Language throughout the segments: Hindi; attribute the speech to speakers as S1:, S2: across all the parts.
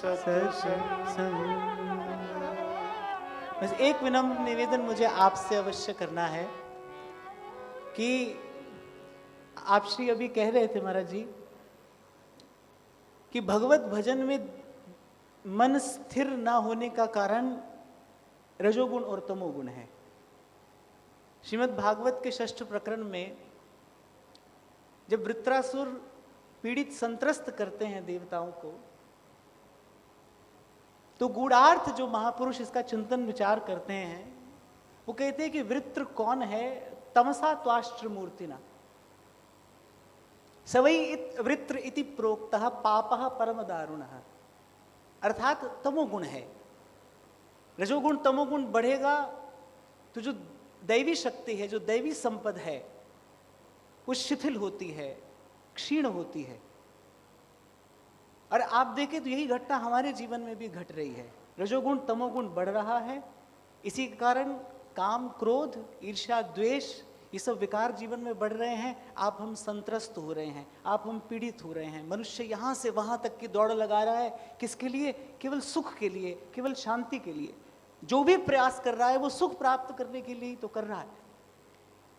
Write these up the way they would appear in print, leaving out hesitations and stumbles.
S1: सत्संग। बस एक विनम्र निवेदन मुझे आपसे अवश्य करना है कि आप श्री अभी कह रहे थे महाराज जी कि भगवत भजन में मन स्थिर ना होने का कारण रजोगुण और तमोगुण है। श्रीमद् भागवत के षष्ठ प्रकरण में जब वृत्रासुर पीड़ित संत्रस्त करते हैं देवताओं को, तो गूढ़ार्थ जो महापुरुष इसका चिंतन विचार करते हैं वो कहते हैं कि वृत्र कौन है? तमसा त्वाष्ट्र मूर्तिना सवई वृत्र इति प्रोक्तः पापः परम दारुणः। अर्थात तमोगुण है। रजोगुण तमोगुण बढ़ेगा तो जो दैवी शक्ति है, जो दैवी संपद है, वो शिथिल होती है, क्षीण होती है। और आप देखें तो यही घटना हमारे जीवन में भी घट रही है। रजोगुण तमोगुण बढ़ रहा है, इसी के कारण काम, क्रोध, ईर्ष्या, द्वेष, ये सब विकार जीवन में बढ़ रहे हैं। आप हम संत्रस्त हो रहे हैं, आप हम पीड़ित हो रहे हैं। मनुष्य यहाँ से वहाँ तक की दौड़ लगा रहा है, किसके लिए? केवल सुख के लिए, केवल शांति के लिए। जो भी प्रयास कर रहा है वो सुख प्राप्त करने के लिए तो कर रहा है।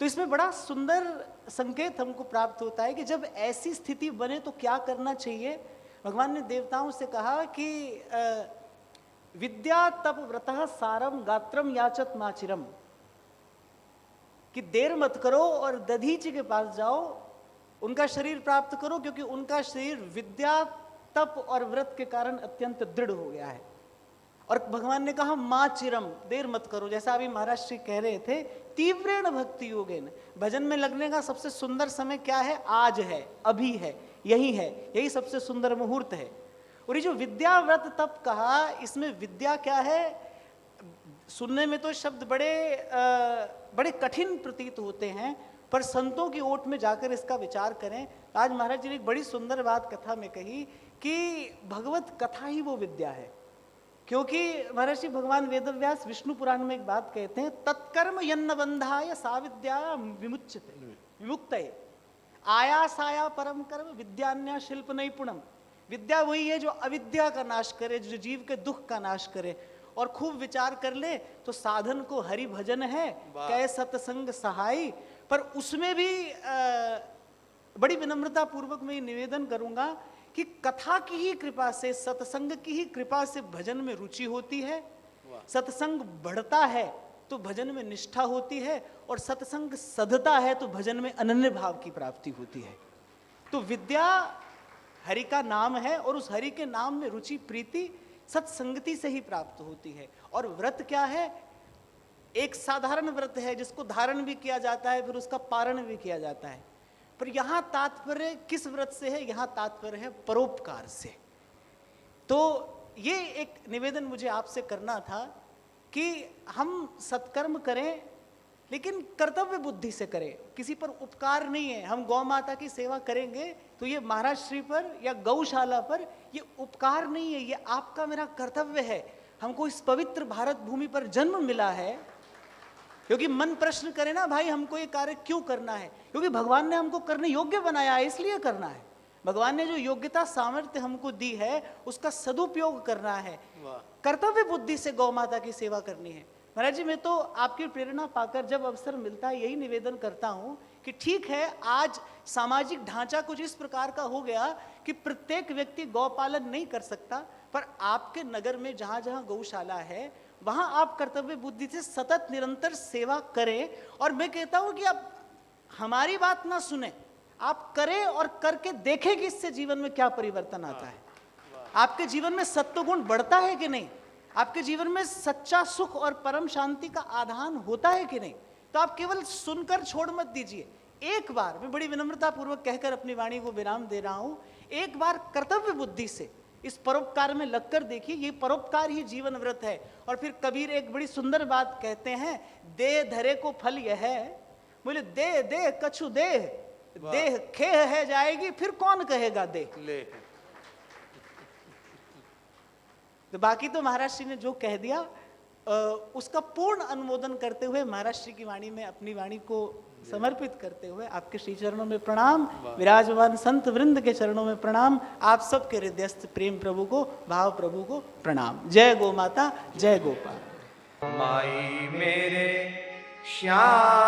S1: तो इसमें बड़ा सुंदर संकेत हमको प्राप्त होता है कि जब ऐसी स्थिति बने तो क्या करना चाहिए। भगवान ने देवताओं से कहा कि विद्या तप व्रतः सारम गात्रम याचत माचिरम, कि देर मत करो और दधीचि के पास जाओ, उनका शरीर प्राप्त करो, क्योंकि उनका शरीर विद्या तप और व्रत के कारण अत्यंत दृढ़ हो गया है। और भगवान ने कहा माँ चिरम, देर मत करो। जैसा अभी महाराज श्री कह रहे थे, तीव्रेण भक्ति योगेन, भजन में लगने का सबसे सुंदर समय क्या है? आज है, अभी है, यही है, यही सबसे सुंदर मुहूर्त है। और ये जो विद्या व्रत तप कहा, इसमें विद्या क्या है? सुनने में तो शब्द बड़े कठिन प्रतीत होते हैं, पर संतों की ओट में जाकर इसका विचार करें। आज महाराज जी ने एक बड़ी सुंदर बात कथा में कही कि भगवत कथा ही वो विद्या है। क्योंकि महर्षि भगवान वेदव्यास विष्णु पुराण में एक बात कहते हैं, तत्कर्म यन्न बंधाय सा विद्या विमुच्यते विमुक्तये आयासाया परम कर्म विद्यान्या शिल्प नैपुणम। विद्या वही है जो अविद्या का नाश करे, जो जीव के दुख का नाश करे। और खूब विचार कर ले तो साधन को हरि भजन है, कै सत्संग सहाय। पर उसमें भी बड़ी विनम्रता पूर्वक मैं निवेदन करूंगा कि कथा की ही कृपा से, सत्संग की ही कृपा से भजन में रुचि होती है। सत्संग बढ़ता है तो भजन में निष्ठा होती है, और सत्संग सधता है तो भजन में अनन्य भाव की प्राप्ति होती है। तो विद्या हरि का नाम है, और उस हरि के नाम में रुचि प्रीति सत्संगति से ही प्राप्त होती है। और व्रत क्या है? एक साधारण व्रत है जिसको धारण भी किया जाता है, फिर उसका पारण भी किया जाता है। पर यहां तात्पर्य किस व्रत से है? यहां तात्पर्य है परोपकार से। तो ये एक निवेदन मुझे आपसे करना था कि हम सत्कर्म करें, लेकिन कर्तव्य बुद्धि से करें। किसी पर उपकार नहीं है। हम गौ माता की सेवा करेंगे तो ये महाराज श्री पर या गौशाला पर ये उपकार नहीं है, ये आपका मेरा कर्तव्य है। हमको इस पवित्र भारत भूमि पर जन्म मिला है, क्योंकि मन प्रश्न करे ना, भाई हमको ये कार्य क्यों करना है? क्योंकि भगवान ने हमको करने योग्य बनाया है, इसलिए करना है। भगवान ने जो योग्यता सामर्थ्य हमको दी है उसका सदुपयोग करना है। कर्तव्य बुद्धि से गौ माता की सेवा करनी है। महाराज जी, मैं तो आपकी प्रेरणा पाकर जब अवसर मिलता है यही निवेदन करता हूं कि ठीक है, आज सामाजिक ढांचा कुछ इस प्रकार का हो गया कि प्रत्येक व्यक्ति गौपालन नहीं कर सकता, पर आपके नगर में जहां जहां गौशाला है वहां आप कर्तव्य बुद्धि से सतत निरंतर सेवा करें। और मैं कहता हूं कि आप हमारी बात ना सुने, आप करें और करके देखें कि इससे जीवन में क्या परिवर्तन आता है। आपके जीवन में सत्व गुण बढ़ता है कि नहीं? आपके जीवन में सच्चा सुख और परम शांति का आधान होता है कि नहीं? तो आप केवल सुनकर छोड़ मत दीजिए। एक बार, मैं बड़ी विनम्रता पूर्वक कहकर अपनी वाणी को विराम दे रहा हूं, एक बार कर्तव्य बुद्धि से इस परोपकार में लगकर देखिए। ये परोपकार ही जीवन व्रत है। और फिर कबीर एक बड़ी सुंदर बात कहते हैं, दे धरे को फल यह है, बोले दे दे कछु देह, देह खेह है जाएगी, फिर कौन कहेगा दे ले। तो बाकी तो महाराज श्री ने जो कह दिया
S2: उसका पूर्ण अनुमोदन करते हुए महाराज श्री की वाणी में अपनी वाणी को समर्पित करते हुए आपके श्री चरणों में प्रणाम, विराजमान संत वृंद के चरणों में प्रणाम, आप सबके हृदयस्थ प्रेम प्रभु को, भाव प्रभु को प्रणाम। जय गो माता, जय गोपाल।
S3: माई मेरे श्याम